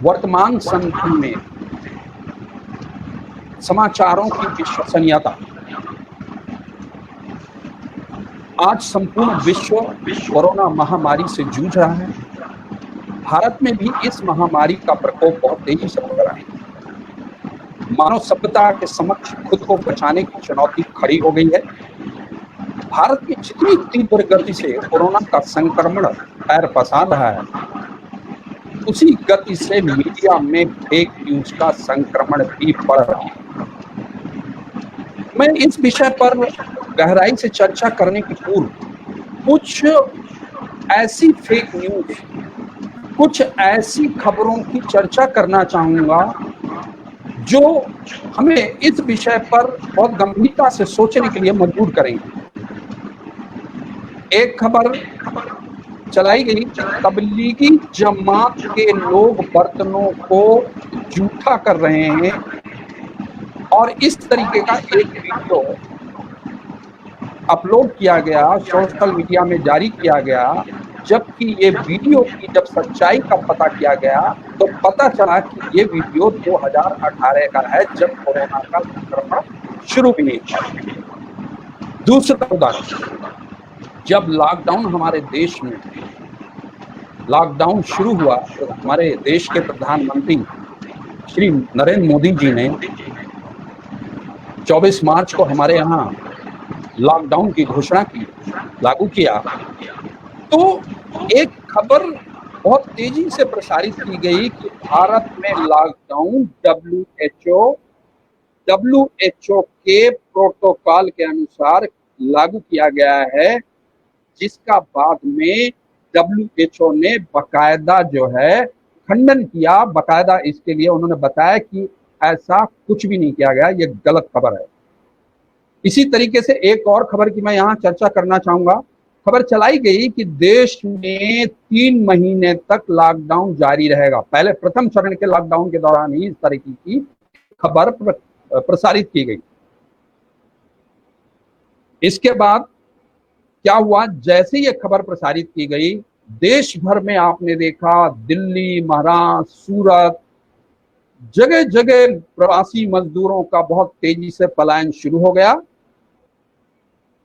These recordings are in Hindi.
वर्तमान संदर्भ में समाचारों की विश्वसनीयता, आज संपूर्ण विश्व कोरोना महामारी से जूझ रहा है। भारत में भी इस महामारी का प्रकोप बहुत तेजी से बढ़ रहा है। मानव सभ्यता के समक्ष खुद को बचाने की चुनौती खड़ी हो गई है। भारत में जितनी तीव्र गति से कोरोना का संक्रमण पैर पसार रहा है, उसी गति से मीडिया में फेक न्यूज का संक्रमण भी बढ़ रहा है। मैं इस विषय पर गहराई से चर्चा करने की पूर्व कुछ ऐसी फेक न्यूज, कुछ ऐसी खबरों की चर्चा करना चाहूंगा जो हमें इस विषय पर बहुत गंभीरता से सोचने के लिए मजबूर करेंगे। एक खबर चलाई गई कि तबलीगी जमात के लोग बर्तनों को जूठा कर रहे हैं और इस तरीके का एक वीडियो अपलोड किया गया, सोशल मीडिया में जारी किया गया। जबकि ये वीडियो की जब सच्चाई का पता किया गया तो पता चला कि ये वीडियो 2018 का है, जब कोरोना का संक्रमण शुरू भी नहीं था। दूसरा उदाहरण, जब लॉकडाउन हमारे देश में लॉकडाउन शुरू हुआ तो हमारे देश के प्रधानमंत्री श्री नरेंद्र मोदी जी ने 24 मार्च को हमारे यहाँ लॉकडाउन की घोषणा की, लागू किया। तो एक खबर बहुत तेजी से प्रसारित की गई कि भारत में लॉकडाउन WHO के प्रोटोकॉल के अनुसार लागू किया गया है, जिसका बाद में WHO ने बकायदा जो है खंडन किया। बकायदा इसके लिए उन्होंने बताया कि ऐसा कुछ भी नहीं किया गया, ये गलत खबर है। इसी तरीके से एक और खबर की मैं यहाँ चर्चा करना चाहूंगा। खबर चलाई गई कि देश में 3 महीने तक लॉकडाउन जारी रहेगा। पहले प्रथम चरण के लॉकडाउन के दौरान ही इस तरीके की खबर प्रसारित की गई। इसके बाद क्या हुआ, जैसे ये खबर प्रसारित की गई, देश भर में आपने देखा दिल्ली, महाराष्ट्र, सूरत, जगह जगह प्रवासी मजदूरों का बहुत तेजी से पलायन शुरू हो गया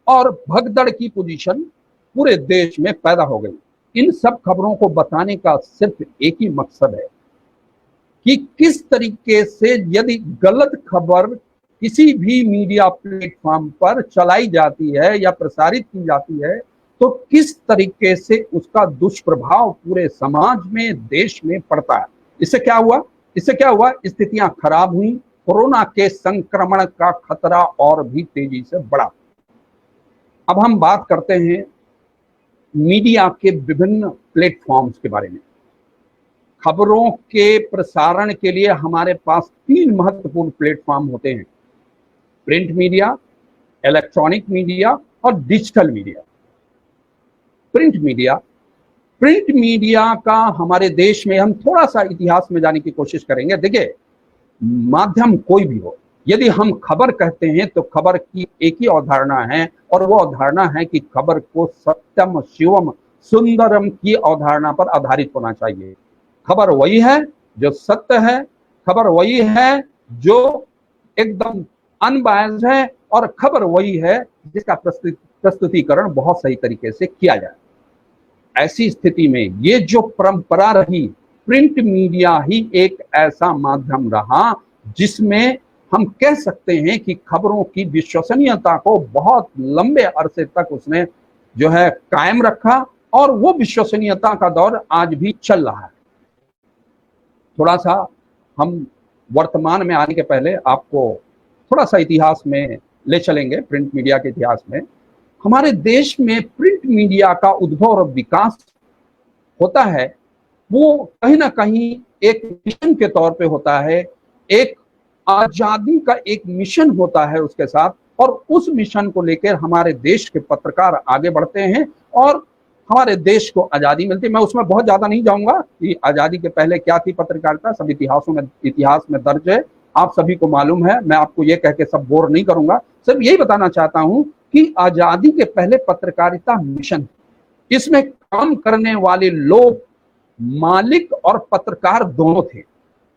और भगदड़ की पोजीशन पूरे देश में पैदा हो गई। इन सब खबरों को बताने का सिर्फ एक ही मकसद है कि किस तरीके से यदि गलत खबर किसी भी मीडिया प्लेटफॉर्म पर चलाई जाती है या प्रसारित की जाती है तो किस तरीके से उसका दुष्प्रभाव पूरे समाज में, देश में पड़ता है। इससे क्या हुआ, स्थितियां खराब हुई। कोरोना के संक्रमण का खतरा और भी तेजी से बढ़ा। अब हम बात करते हैं मीडिया के विभिन्न प्लेटफॉर्म्स के बारे में। खबरों के प्रसारण के लिए हमारे पास 3 महत्वपूर्ण प्लेटफॉर्म होते हैं: प्रिंट मीडिया, इलेक्ट्रॉनिक मीडिया और डिजिटल मीडिया। प्रिंट मीडिया का हमारे देश में, हम थोड़ा सा इतिहास में जाने की कोशिश करेंगे। देखिए, माध्यम कोई भी हो, यदि हम खबर कहते हैं तो खबर की एक ही अवधारणा है और वो अवधारणा है कि खबर को सत्यम शिवम सुंदरम की अवधारणा पर आधारित होना चाहिए। खबर वही है जो सत्य है, खबर वही है जो एकदम अनबायस्ड है, और खबर वही है जिसका प्रस्तुतिकरण बहुत सही तरीके से किया जाए। ऐसी स्थिति में ये जो परंपरा रही, प्रिंट मीडिया ही एक ऐसा माध्यम रहा जिसमें हम कह सकते हैं कि खबरों की विश्वसनीयता को बहुत लंबे अरसे तक उसने जो है कायम रखा, और वो विश्वसनीयता का दौर आज भी चल रहा है। थोड़ा सा हम वर्तमान में आने के पहले आपको थोड़ा सा इतिहास में ले चलेंगे। प्रिंट मीडिया के इतिहास में हमारे देश में प्रिंट मीडिया का उद्भव और विकास होता है, वो कहीं ना कहीं एक मिशन के तौर पे होता है, एक आजादी का एक मिशन होता है उसके साथ, और उस मिशन को लेकर हमारे देश के पत्रकार आगे बढ़ते हैं और हमारे देश को आजादी मिलती है। मैं उसमें बहुत ज्यादा नहीं जाऊंगा कि आजादी के पहले क्या थी पत्रकारिता, सब इतिहास में दर्ज है, आप सभी को मालूम है। मैं आपको ये कह के सब बोर नहीं करूंगा, सिर्फ यही बताना चाहता हूं कि आजादी के पहले पत्रकारिता मिशन, इसमें काम करने वाले लोग मालिक और पत्रकार दोनों थे।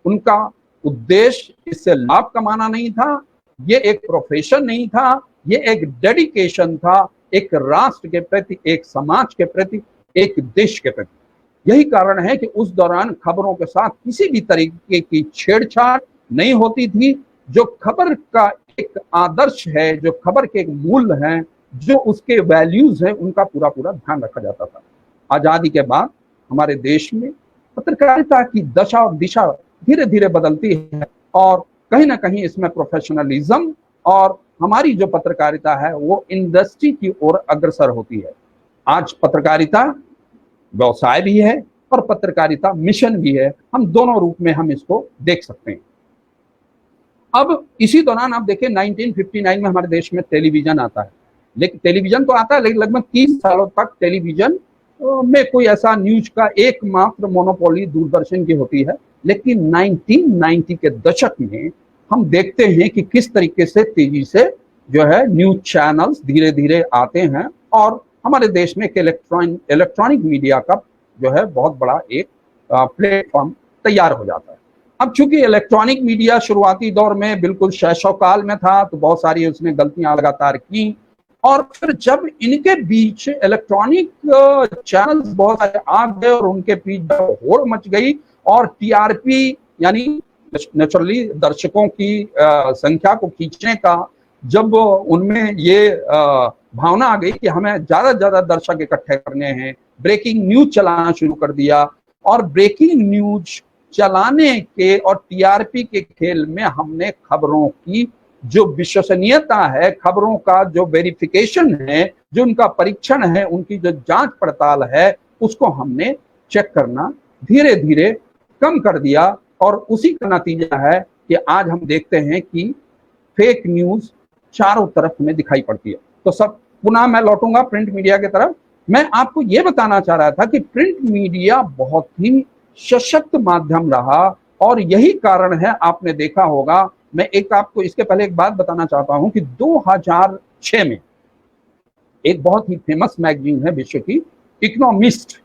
उनका उद्देश्य इससे लाभ कमाना नहीं था, ये एक प्रोफेशन नहीं था, ये एक डेडिकेशन था, एक राष्ट्र के प्रति, एक समाज के प्रति, एक देश के प्रति। यही कारण है कि उस दौरान खबरों के साथ किसी भी तरीके की छेड़छाड़ नहीं होती थी। जो खबर का एक आदर्श है, जो खबर के एक मूल्य हैं, जो उसके वैल्यूज हैं, उनका पूरा पूरा ध्यान रखा जाता था। आजादी के बाद हमारे देश में पत्रकारिता की दशा और दिशा धीरे धीरे बदलती है और कहीं ना कहीं इसमें प्रोफेशनलिज्म और हमारी जो पत्रकारिता है वो इंडस्ट्री की ओर अग्रसर होती है। आज पत्रकारिता व्यवसाय भी है और पत्रकारिता मिशन भी है। हम दोनों रूप में हम इसको देख सकते हैं। अब इसी दौरान आप देखिए 1959 में हमारे देश में टेलीविजन आता है। लेकिन टेलीविजन तो आता है, लेकिन लगभग 30 सालों तक टेलीविजन में कोई ऐसा न्यूज का एकमात्र मोनोपोली दूरदर्शन की होती है। लेकिन 1990 के दशक में हम देखते हैं कि किस तरीके से तेजी से जो है न्यूज चैनल्स धीरे धीरे आते हैं और हमारे देश में एक इलेक्ट्रॉनिक मीडिया का जो है बहुत बड़ा एक प्लेटफॉर्म तैयार हो जाता है। अब चूंकि इलेक्ट्रॉनिक मीडिया शुरुआती दौर में बिल्कुल शैशव काल में था, तो बहुत सारी उसने गलतियां लगातार की और फिर जब इनके बीच इलेक्ट्रॉनिक चैनल्स बहुत सारे आ गए और उनके बीच होड़ मच गई और टीआरपी यानी नेचुरली दर्शकों की संख्या को खींचने का जब उनमें ये भावना आ गई कि हमें ज्यादा से ज्यादा दर्शक इकट्ठे करने हैं, ब्रेकिंग न्यूज चलाना शुरू कर दिया और ब्रेकिंग न्यूज चलाने के और टीआरपी के खेल में हमने खबरों की जो विश्वसनीयता है, खबरों का जो वेरिफिकेशन है, जो उनका परीक्षण है, उनकी जो जांच पड़ताल है, उसको हमने चेक करना धीरे धीरे कम कर दिया और उसी का नतीजा है कि आज हम देखते हैं कि फेक न्यूज चारों तरफ में दिखाई पड़ती है। तो सब पुनः मैं लौटूंगा प्रिंट मीडिया की तरफ। मैं आपको यह बताना चाह रहा था कि प्रिंट मीडिया बहुत ही सशक्त माध्यम रहा और यही कारण है, आपने देखा होगा, मैं एक आपको इसके पहले एक बात बताना चाहता हूं कि 2006 में एक बहुत ही फेमस मैगजीन है विश्व की, इकोनॉमिस्ट,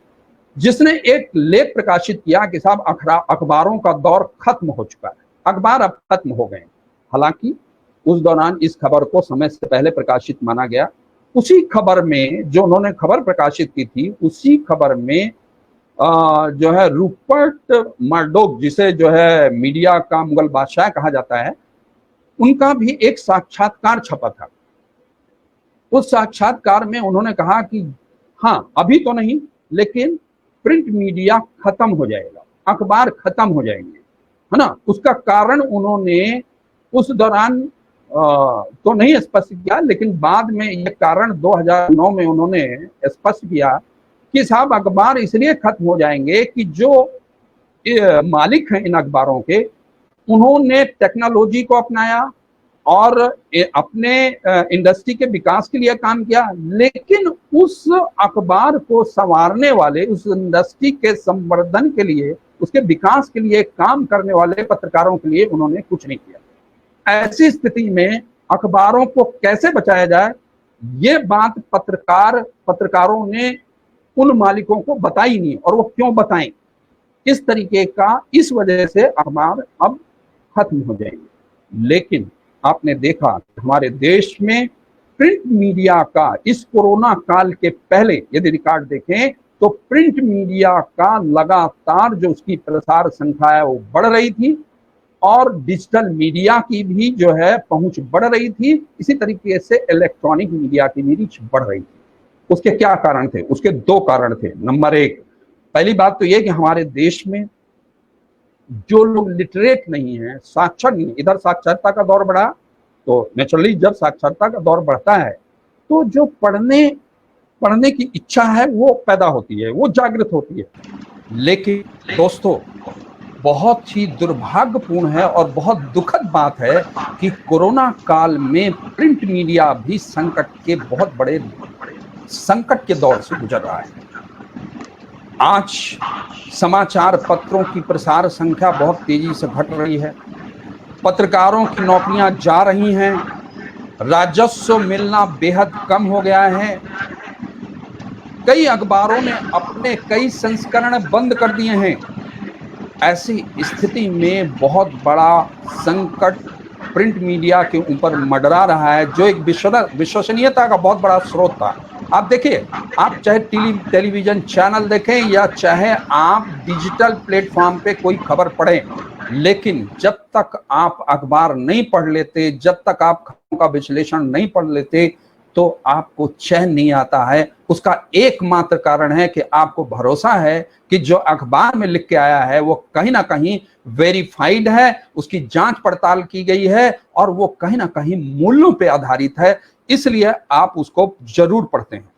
जिसने एक लेख प्रकाशित किया कि साहब अखबारों का दौर खत्म हो चुका है, अखबार अब खत्म हो गए। हालांकि उस दौरान इस खबर को समय से पहले प्रकाशित माना गया। उसी खबर में जो उन्होंने खबर प्रकाशित की थी, उसी खबर में जो है रूपर्ट मर्डोक, जिसे जो है मीडिया का मुगल बादशाह कहा जाता है, उनका भी एक साक्षात्कार छपा था। उस साक्षात्कार में उन्होंने कहा कि हाँ, अभी तो नहीं, लेकिन प्रिंट मीडिया खत्म हो जाएगा, अखबार खत्म हो जाएंगे, है ना। उसका कारण उन्होंने उस दौरान तो नहीं स्पष्ट किया, लेकिन बाद में यह कारण 2009 में उन्होंने स्पष्ट किया कि साहब अखबार इसलिए खत्म हो जाएंगे कि जो मालिक हैं इन अखबारों के, उन्होंने टेक्नोलॉजी को अपनाया और अपने इंडस्ट्री के विकास के लिए काम किया, लेकिन उस अखबार को संवारने वाले, उस इंडस्ट्री के संवर्धन के लिए, उसके विकास के लिए काम करने वाले पत्रकारों के लिए उन्होंने कुछ नहीं किया। ऐसी स्थिति में अखबारों को कैसे बचाया जाए, ये बात पत्रकारों ने उन मालिकों को बताई नहीं, और वो क्यों बताएं। इस तरीके का, इस वजह से अखबार अब खत्म हो जाएंगे। लेकिन आपने देखा हमारे देश में प्रिंट मीडिया का इस कोरोना काल के पहले यदि रिकॉर्ड देखें तो प्रिंट मीडिया का लगातार जो उसकी प्रसार संख्या है वो बढ़ रही थी और डिजिटल मीडिया की भी जो है पहुंच बढ़ रही थी। इसी तरीके से इलेक्ट्रॉनिक मीडिया की भी रीच बढ़ रही थी। उसके क्या कारण थे? उसके दो कारण थे। नंबर एक, पहली बात तो यह कि हमारे देश में जो लोग लिटरेट नहीं है, साक्षर नहीं है, इधर साक्षरता का दौर बढ़ा, तो नेचुरली जब साक्षरता का दौर बढ़ता है तो जो पढ़ने की इच्छा है वो पैदा होती है, वो जागृत होती है। लेकिन दोस्तों, बहुत ही दुर्भाग्यपूर्ण है और बहुत दुखद बात है कि कोरोना काल में प्रिंट मीडिया भी संकट के बहुत बड़े संकट के दौर से गुजर रहा है। आज समाचार पत्रों की प्रसार संख्या बहुत तेजी से घट रही है, पत्रकारों की नौकरियां जा रही हैं, राजस्व मिलना बेहद कम हो गया है, कई अखबारों ने अपने कई संस्करण बंद कर दिए हैं। ऐसी स्थिति में बहुत बड़ा संकट प्रिंट मीडिया के ऊपर मंडरा रहा है, जो एक विश्वसनीयता का बहुत बड़ा स्रोत था। आप देखिए, आप चाहे टेलीविजन चैनल देखें या चाहे आप डिजिटल प्लेटफॉर्म पे कोई खबर पढ़ें, लेकिन जब तक आप अखबार नहीं पढ़ लेते, जब तक आप खबरों का विश्लेषण नहीं पढ़ लेते, तो आपको चैन नहीं आता है। उसका एकमात्र कारण है कि आपको भरोसा है कि जो अखबार में लिख के आया है वो कहीं ना कहीं वेरीफाइड है, उसकी जांच पड़ताल की गई है और वो कहीं ना कहीं मूल्यों पे आधारित है, इसलिए आप उसको जरूर पढ़ते हैं।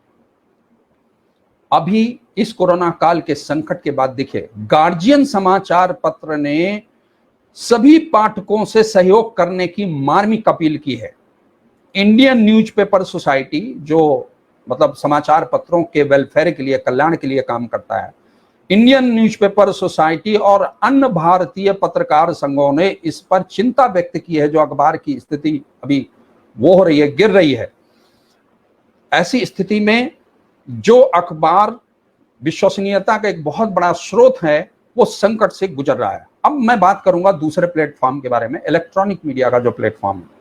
अभी इस कोरोना काल के संकट के बाद देखिए, गार्जियन समाचार पत्र ने सभी पाठकों से सहयोग करने की मार्मिक अपील की है। इंडियन न्यूज़पेपर सोसाइटी, जो मतलब समाचार पत्रों के वेलफेयर के लिए, कल्याण के लिए काम करता है, इंडियन न्यूज़पेपर सोसाइटी और अन्य भारतीय पत्रकार संघों ने इस पर चिंता व्यक्त की है। जो अखबार की स्थिति अभी वो हो रही है, गिर रही है, ऐसी स्थिति में जो अखबार विश्वसनीयता का एक बहुत बड़ा स्रोत है, वो संकट से गुजर रहा है। अब मैं बात करूंगा दूसरे प्लेटफॉर्म के बारे में, इलेक्ट्रॉनिक मीडिया का जो प्लेटफॉर्म है।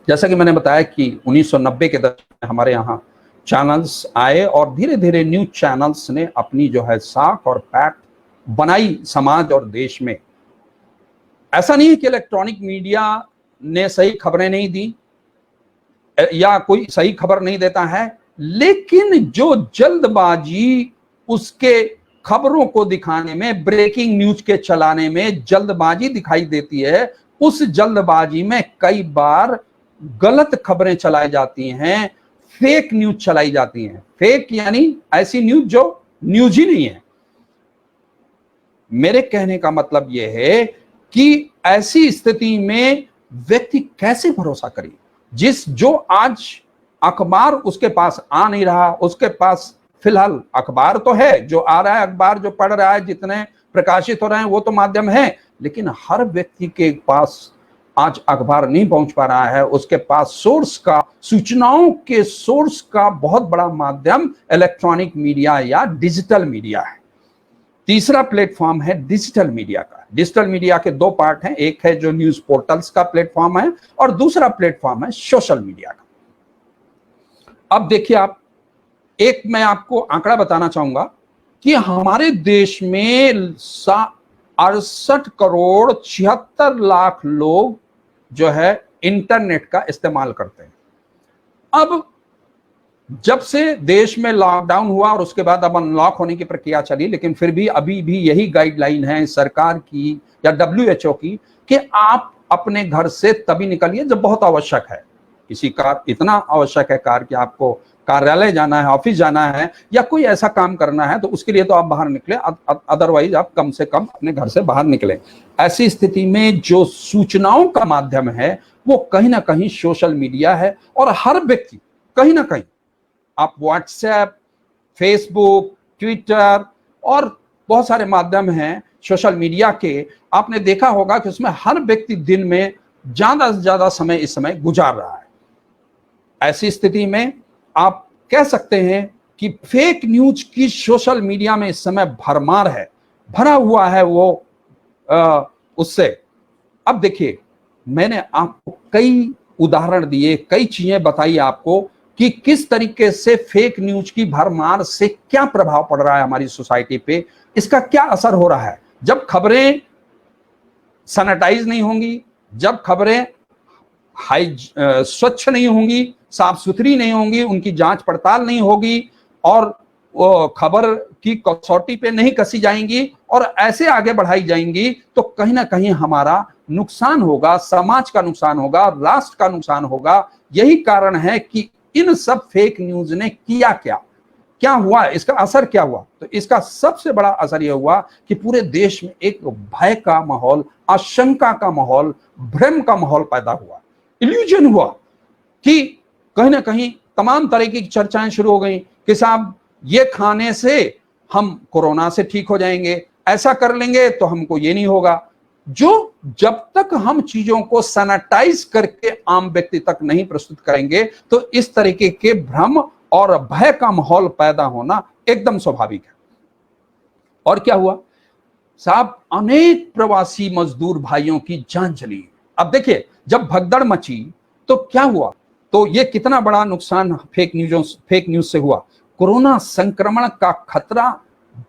जैसा कि मैंने बताया कि 1990 के दशक में हमारे यहाँ चैनल्स आए और धीरे धीरे न्यूज चैनल्स ने अपनी जो है साख और पैठ बनाई समाज और देश में। ऐसा नहीं है कि इलेक्ट्रॉनिक मीडिया ने सही खबरें नहीं दी या कोई सही खबर नहीं देता है, लेकिन जो जल्दबाजी उसके खबरों को दिखाने में, ब्रेकिंग न्यूज के चलाने में जल्दबाजी दिखाई देती है, उस जल्दबाजी में कई बार गलत खबरें चलाई जाती हैं, फेक न्यूज चलाई जाती हैं। फेक यानी ऐसी न्यूज जो न्यूज ही नहीं है। मेरे कहने का मतलब यह है कि ऐसी स्थिति में व्यक्ति कैसे भरोसा करे, जो आज अखबार उसके पास आ नहीं रहा, उसके पास फिलहाल अखबार तो है, जो आ रहा है अखबार, जो पढ़ रहा है, जितने प्रकाशित हो रहे हैं वो तो माध्यम है, लेकिन हर व्यक्ति के पास आज अखबार नहीं पहुंच पा रहा है। उसके पास सोर्स का, सूचनाओं के सोर्स का बहुत बड़ा माध्यम इलेक्ट्रॉनिक मीडिया या डिजिटल मीडिया है। तीसरा प्लेटफॉर्म है डिजिटल मीडिया का। डिजिटल मीडिया के दो पार्ट हैं, एक है जो न्यूज पोर्टल्स का प्लेटफॉर्म है और दूसरा प्लेटफॉर्म है सोशल मीडिया का। अब देखिए, आप एक मैं आपको आंकड़ा बताना चाहूंगा कि हमारे देश में 68 करोड़ 76 लाख लोग जो है इंटरनेट का इस्तेमाल करते हैं। अब जब से देश में लॉकडाउन हुआ और उसके बाद अब अनलॉक होने की प्रक्रिया चली, लेकिन फिर भी अभी भी यही गाइडलाइन है सरकार की या WHO की कि आप अपने घर से तभी निकलिए जब बहुत आवश्यक है। किसी का इतना आवश्यक है कार कि आपको कार्यालय जाना है, ऑफिस जाना है या कोई ऐसा काम करना है, तो उसके लिए तो आप बाहर निकले, अदरवाइज आप कम से कम अपने घर से बाहर निकले। ऐसी स्थिति में जो सूचनाओं का माध्यम है वो कहीं ना कहीं सोशल मीडिया है और हर व्यक्ति कहीं ना कहीं, आप व्हाट्सएप, फेसबुक, ट्विटर और बहुत सारे माध्यम हैं सोशल मीडिया के, आपने देखा होगा कि उसमें हर व्यक्ति दिन में ज्यादा से ज्यादा समय इस समय गुजार रहा है। ऐसी स्थिति में आप कह सकते हैं कि फेक न्यूज की सोशल मीडिया में इस समय भरमार है, भरा हुआ है वो उससे। अब देखिए, मैंने आपको कई उदाहरण दिए, कई चीजें बताई आपको कि किस तरीके से फेक न्यूज की भरमार से क्या प्रभाव पड़ रहा है हमारी सोसाइटी पे, इसका क्या असर हो रहा है। जब खबरें सैनिटाइज नहीं होंगी, जब खबरें स्वच्छ नहीं होंगी, साफ सुथरी नहीं होंगी, उनकी जांच पड़ताल नहीं होगी और खबर की कसौटी पे नहीं कसी जाएंगी और ऐसे आगे बढ़ाई जाएंगी, तो कहीं ना कहीं हमारा नुकसान होगा, समाज का नुकसान होगा, राष्ट्र का नुकसान होगा। यही कारण है कि इन सब फेक न्यूज ने किया क्या हुआ, इसका असर क्या हुआ। तो इसका सबसे बड़ा असर यह हुआ कि पूरे देश में एक भय का माहौल, आशंका का माहौल, भ्रम का माहौल पैदा हुआ, इल्यूजन हुआ कि कहीं ना कहीं तमाम तरह की चर्चाएं शुरू हो गई कि साहब ये खाने से हम कोरोना से ठीक हो जाएंगे, ऐसा कर लेंगे तो हमको ये नहीं होगा। जो जब तक हम चीजों को सैनिटाइज करके आम व्यक्ति तक नहीं प्रस्तुत करेंगे, तो इस तरीके के भ्रम और भय का माहौल पैदा होना एकदम स्वाभाविक है। और क्या हुआ साहब, अनेक प्रवासी मजदूर भाइयों की जान चली। अब देखिए, जब भगदड़ मची तो क्या हुआ, तो ये कितना बड़ा नुकसान फेक न्यूज से हुआ। कोरोना संक्रमण का खतरा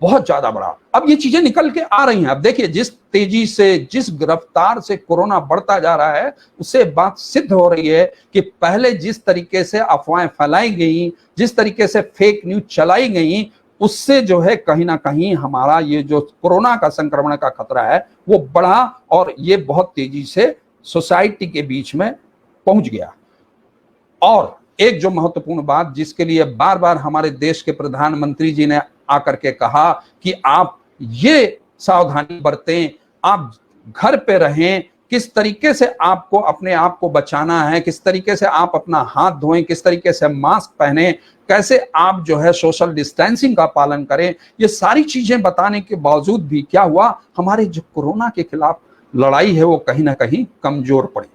बहुत ज्यादा बढ़ा। अब ये चीजें निकल के आ रही हैं। अब देखिए, जिस तेजी से, जिस गिरफ्तार से कोरोना बढ़ता जा रहा है, उससे बात सिद्ध हो रही है कि पहले जिस तरीके से अफवाहें फैलाई गई, जिस तरीके से फेक न्यूज चलाई गई, उससे जो है कहीं ना कहीं हमारा ये जो कोरोना का संक्रमण का खतरा है वो बढ़ा, और ये बहुत तेजी से सोसाइटी के बीच में पहुंच गया। और एक जो महत्वपूर्ण बात, जिसके लिए बार बार हमारे देश के प्रधानमंत्री जी ने आकर के कहा कि आप ये सावधानी बरतें, आप घर पे रहें, किस तरीके से आपको अपने आप को बचाना है, किस तरीके से आप अपना हाथ धोएं, किस तरीके से मास्क पहने, कैसे आप जो है सोशल डिस्टेंसिंग का पालन करें, ये सारी चीजें बताने के बावजूद भी क्या हुआ, हमारे जो कोरोना के खिलाफ लड़ाई है वो कहीं ना कहीं कमजोर पड़ी।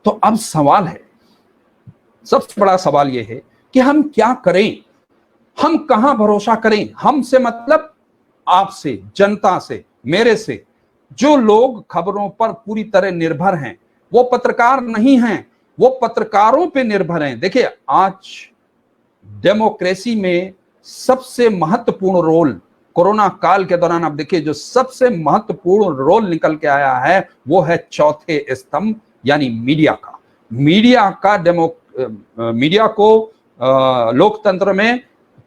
तो अब सवाल है, सबसे बड़ा सवाल यह है कि हम क्या करें, हम कहां भरोसा करें। हमसे मतलब आपसे, जनता से, मेरे से। जो लोग खबरों पर पूरी तरह निर्भर हैं, वो पत्रकार नहीं हैं, वो पत्रकारों पे निर्भर हैं। देखिए, आज डेमोक्रेसी में सबसे महत्वपूर्ण रोल कोरोना काल के दौरान, आप देखिए, जो सबसे महत्वपूर्ण रोल निकल के आया है वो है चौथे स्तंभ यानी मीडिया का। मीडिया को लोकतंत्र में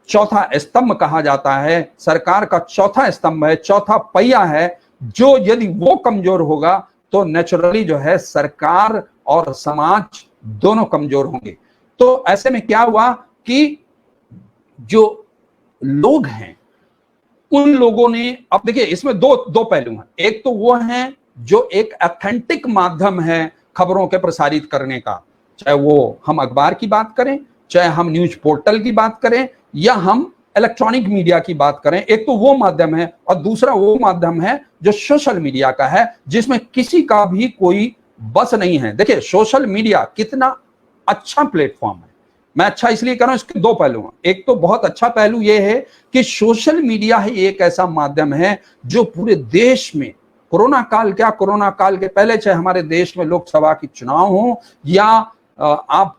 चौथा स्तंभ कहा जाता है, सरकार का चौथा स्तंभ है, चौथा पहिया है। जो यदि वो कमजोर होगा तो नेचुरली जो है सरकार और समाज दोनों कमजोर होंगे। तो ऐसे में क्या हुआ कि जो लोग हैं उन लोगों ने, अब देखिए इसमें दो पहलू हैं। एक तो वो हैं जो एक ऑथेंटिक माध्यम है खबरों के प्रसारित करने का, चाहे वो हम अखबार की बात करें, चाहे हम न्यूज पोर्टल की बात करें, या हम इलेक्ट्रॉनिक मीडिया की बात करें। एक तो वो माध्यम है, और दूसरा वो माध्यम है जो सोशल मीडिया का है, जिसमें किसी का भी कोई बस नहीं है। देखिए, सोशल मीडिया कितना अच्छा प्लेटफॉर्म है। मैं अच्छा इसलिए कह रहा हूं, इसके दो पहलू हैं। एक तो बहुत अच्छा पहलू यह है कि सोशल मीडिया ही एक ऐसा माध्यम है जो पूरे देश में, कोरोना काल क्या, कोरोना काल के पहले, चाहे हमारे देश में लोकसभा की चुनाव हो या आप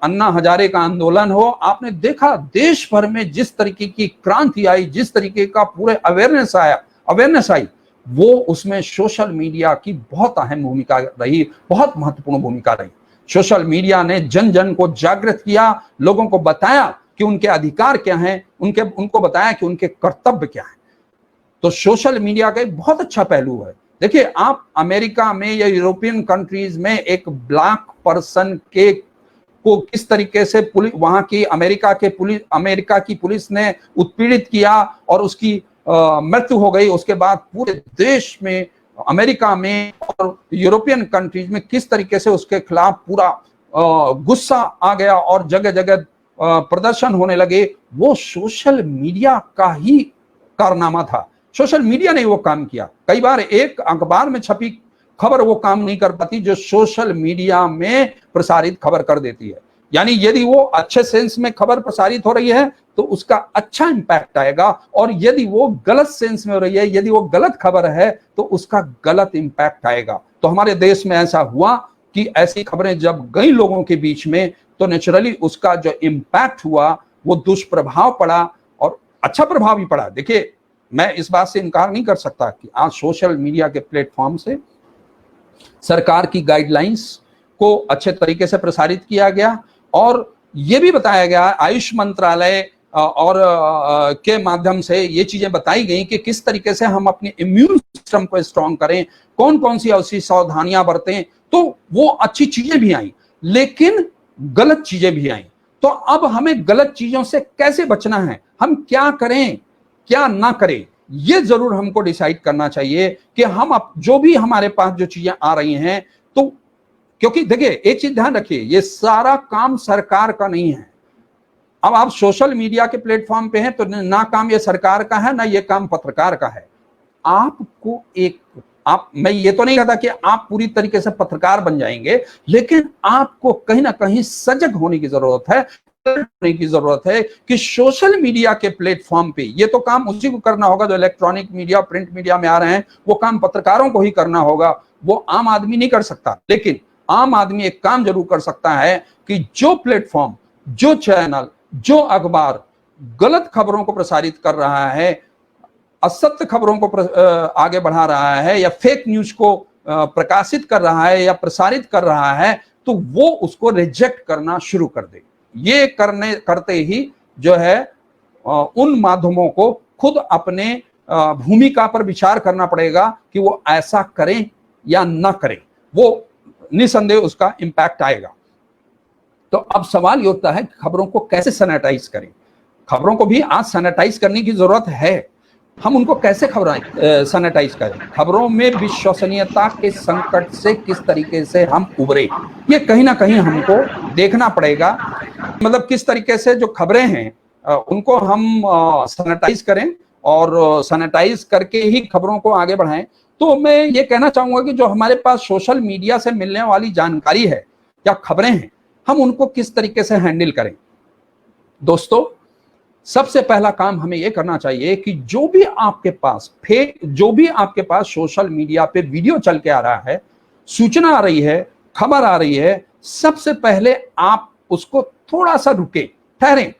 अन्ना हजारे का आंदोलन हो, आपने देखा देश भर में जिस तरीके की क्रांति आई, जिस तरीके का पूरे अवेयरनेस आई, वो उसमें सोशल मीडिया की बहुत अहम भूमिका रही, बहुत महत्वपूर्ण भूमिका रही। सोशल मीडिया ने जन जन को जागृत किया, लोगों को बताया कि उनके अधिकार क्या हैं, उनको बताया कि उनके कर्तव्य क्या हैं। तो सोशल मीडिया का एक बहुत अच्छा पहलू है। देखिए, आप अमेरिका में या यूरोपियन कंट्रीज में एक ब्लैक पर्सन को किस तरीके से पुलिस, वहां की अमेरिका की पुलिस ने उत्पीड़ित किया और उसकी मृत्यु हो गई। उसके बाद पूरे देश में, अमेरिका में और यूरोपियन कंट्रीज में किस तरीके से उसके खिलाफ पूरा गुस्सा आ गया और जगह जगह प्रदर्शन होने लगे, वो सोशल मीडिया का ही कारनामा था। सोशल मीडिया ने वो काम किया। कई बार एक अखबार में छपी खबर वो काम नहीं कर पाती जो सोशल मीडिया में प्रसारित खबर कर देती है। यानी यदि वो अच्छे सेंस में खबर प्रसारित हो रही है तो उसका अच्छा इंपैक्ट आएगा, और यदि वो गलत सेंस में हो रही है, यदि वो गलत खबर है तो उसका गलत इंपैक्ट आएगा। तो हमारे देश में ऐसा हुआ कि ऐसी खबरें जब गई लोगों के बीच में तो नेचुरली उसका जो इंपैक्ट हुआ वो दुष्प्रभाव पड़ा, और अच्छा प्रभाव भी पड़ा। देखिए, मैं इस बात से इनकार नहीं कर सकता कि आज सोशल मीडिया के प्लेटफॉर्म से सरकार की गाइडलाइंस को अच्छे तरीके से प्रसारित किया गया, और यह भी बताया गया, आयुष मंत्रालय और के माध्यम से ये चीजें बताई गई कि किस तरीके से हम अपने इम्यून सिस्टम को स्ट्रांग करें, कौन कौन सी ऐसी सावधानियां बरतें। तो वो अच्छी चीजें भी आई, लेकिन गलत चीजें भी आई। तो अब हमें गलत चीजों से कैसे बचना है, हम क्या करें क्या ना करें, ये जरूर हमको डिसाइड करना चाहिए कि हम जो भी हमारे पास जो चीजें आ रही हैं, तो क्योंकि देखिए एक चीज ध्यान रखिए, ये सारा काम सरकार का नहीं है। अब आप सोशल मीडिया के प्लेटफॉर्म पे हैं तो ना काम ये सरकार का है, ना ये काम पत्रकार का है। आपको मैं ये तो नहीं कहता कि आप पूरी तरीके से पत्रकार बन जाएंगे, लेकिन आपको कहीं ना कहीं सजग होने की जरूरत है होने की जरूरत है कि सोशल मीडिया के प्लेटफॉर्म पे ये तो काम उसी को करना होगा जो इलेक्ट्रॉनिक मीडिया, प्रिंट मीडिया में आ रहे हैं, वो काम पत्रकारों को ही करना होगा, वो आम आदमी नहीं कर सकता। लेकिन आम आदमी एक काम जरूर कर सकता है कि जो प्लेटफॉर्म, जो चैनल, जो अखबार गलत खबरों को प्रसारित कर रहा है, असत्य खबरों को आगे बढ़ा रहा है, या फेक न्यूज को प्रकाशित कर रहा है या प्रसारित कर रहा है, तो वो उसको रिजेक्ट करना शुरू कर दे। ये करते ही जो है उन माध्यमों को खुद अपने भूमिका पर विचार करना पड़ेगा कि वो ऐसा करें या ना करें, वो निसंदेह उसका इम्पैक्ट आएगा। तो अब सवाल ये होता है कि खबरों को कैसे सैनिटाइज करें। खबरों को भी आज सैनिटाइज करने की जरूरत है। हम उनको कैसे खबरें सैनिटाइज करें, खबरों में विश्वसनीयता के संकट से किस तरीके से हम उबरे, ये कहीं ना कहीं हमको देखना पड़ेगा। मतलब किस तरीके से जो खबरें हैं उनको हम सैनिटाइज करें और सैनिटाइज करके ही खबरों को आगे बढ़ाएं। तो मैं ये कहना चाहूंगा कि जो हमारे पास सोशल मीडिया से मिलने वाली जानकारी है या खबरें हैं, हम उनको किस तरीके से हैंडल करें। दोस्तों, सबसे पहला काम हमें यह करना चाहिए कि जो भी आपके पास सोशल मीडिया पे वीडियो चल के आ रहा है, सूचना आ रही है, खबर आ रही है, सबसे पहले आप उसको थोड़ा सा रुके, ठहरें।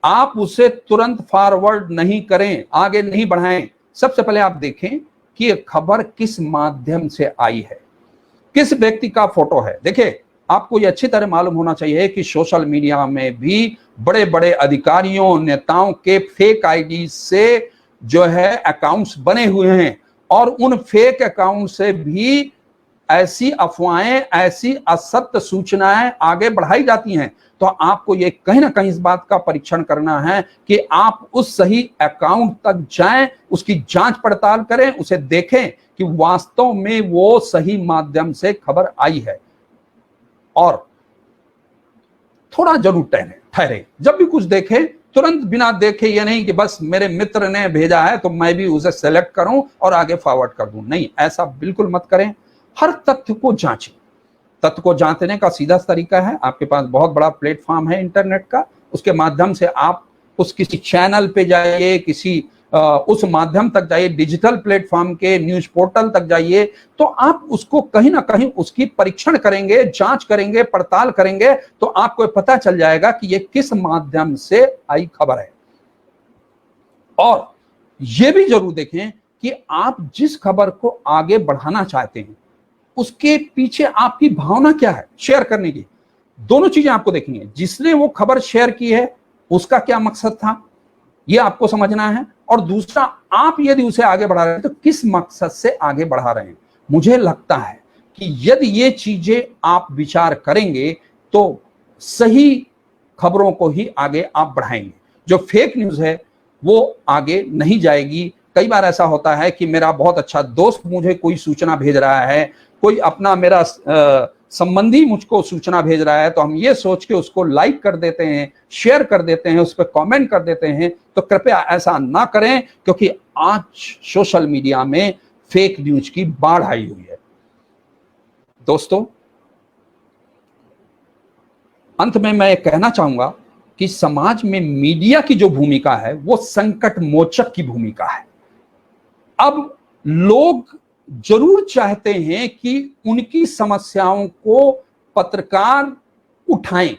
आप उसे तुरंत फॉरवर्ड नहीं करें, आगे नहीं बढ़ाएं। सबसे पहले आप देखें कि यह खबर किस माध्यम से आई है, किस व्यक्ति का फोटो है। देखिए, आपको ये अच्छी तरह मालूम होना चाहिए कि सोशल मीडिया में भी बड़े बड़े अधिकारियों, नेताओं के फेक आईडी से जो है अकाउंट्स बने हुए हैं, और उन फेक अकाउंट से भी ऐसी अफवाहें, ऐसी असत्य सूचनाएं आगे बढ़ाई जाती हैं। तो आपको ये कहीं ना कहीं इस बात का परीक्षण करना है कि आप उस सही अकाउंट तक जाएं, उसकी जांच पड़ताल करें, उसे देखें कि वास्तव में वो सही माध्यम से खबर आई है। और थोड़ा जरूर ठहरे, जब भी कुछ देखें तुरंत बिना देखे ये नहीं कि बस मेरे मित्र ने भेजा है तो मैं भी उसे सेलेक्ट करूं और आगे फॉरवर्ड कर दूं। नहीं, ऐसा बिल्कुल मत करें। हर तथ्य को जांचें। तथ्य को जांचने का सीधा तरीका है, आपके पास बहुत बड़ा प्लेटफॉर्म है इंटरनेट का, उसके माध्यम से आप उस किसी चैनल पे जाइए, किसी उस माध्यम तक जाइए, डिजिटल प्लेटफॉर्म के न्यूज पोर्टल तक जाइए, तो आप उसको कहीं ना कहीं उसकी परीक्षण करेंगे, जांच करेंगे, पड़ताल करेंगे, तो आपको पता चल जाएगा कि ये किस माध्यम से आई खबर है। और ये भी जरूर देखें कि आप जिस खबर को आगे बढ़ाना चाहते हैं उसके पीछे आपकी भावना क्या है शेयर करने की। दोनों चीजें आपको देखनी है। जिसने वो खबर शेयर की है उसका क्या मकसद था, ये आपको समझना है। और दूसरा, आप यदि उसे आगे बढ़ा रहे हैं तो किस मकसद से आगे बढ़ा रहे हैं। मुझे लगता है कि यदि ये चीजें आप विचार करेंगे तो सही खबरों को ही आगे आप बढ़ाएंगे। जो फेक न्यूज है वो आगे नहीं जाएगी। कई बार ऐसा होता है कि मेरा बहुत अच्छा दोस्त मुझे कोई सूचना भेज रहा है, कोई अपना मेरा संबंधी मुझको सूचना भेज रहा है, तो हम ये सोच के उसको लाइक कर देते हैं, शेयर कर देते हैं, उस पर कमेंट कर देते हैं। तो कृपया ऐसा ना करें, क्योंकि आज सोशल मीडिया में फेक न्यूज की बाढ़ आई हुई है। दोस्तों, अंत में मैं कहना चाहूंगा कि समाज में मीडिया की जो भूमिका है वो संकट मोचक की भूमिका है। अब लोग जरूर चाहते हैं कि उनकी समस्याओं को पत्रकार उठाएं,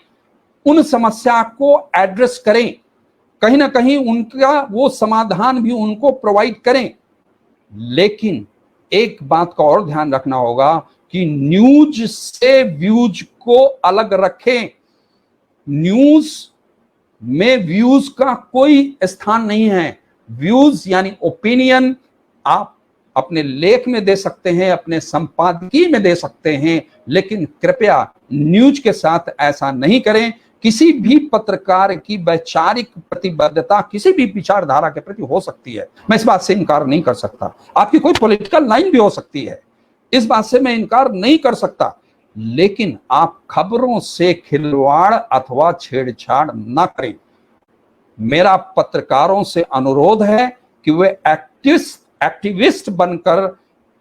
उन समस्या को एड्रेस करें, कहीं ना कहीं उनका वो समाधान भी उनको प्रोवाइड करें। लेकिन एक बात का और ध्यान रखना होगा कि न्यूज से व्यूज को अलग रखें। न्यूज में व्यूज का कोई स्थान नहीं है। व्यूज यानी ओपिनियन आप अपने लेख में दे सकते हैं, अपने संपादकीय में दे सकते हैं, लेकिन कृपया न्यूज के साथ ऐसा नहीं करें। किसी भी पत्रकार की वैचारिक प्रतिबद्धता किसी भी विचारधारा के प्रति हो सकती है, मैं इस बात से इनकार नहीं कर सकता। आपकी कोई पॉलिटिकल लाइन भी हो सकती है, इस बात से मैं इनकार नहीं कर सकता। लेकिन आप खबरों से खिलवाड़ अथवा छेड़छाड़ ना करें। मेरा पत्रकारों से अनुरोध है कि वे एक्टिविस्ट बनकर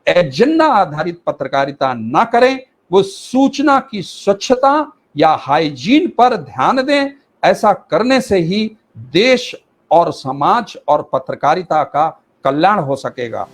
एजेंडा आधारित पत्रकारिता ना करें। वो सूचना की स्वच्छता या हाइजीन पर ध्यान दें। ऐसा करने से ही देश और समाज और पत्रकारिता का कल्याण हो सकेगा।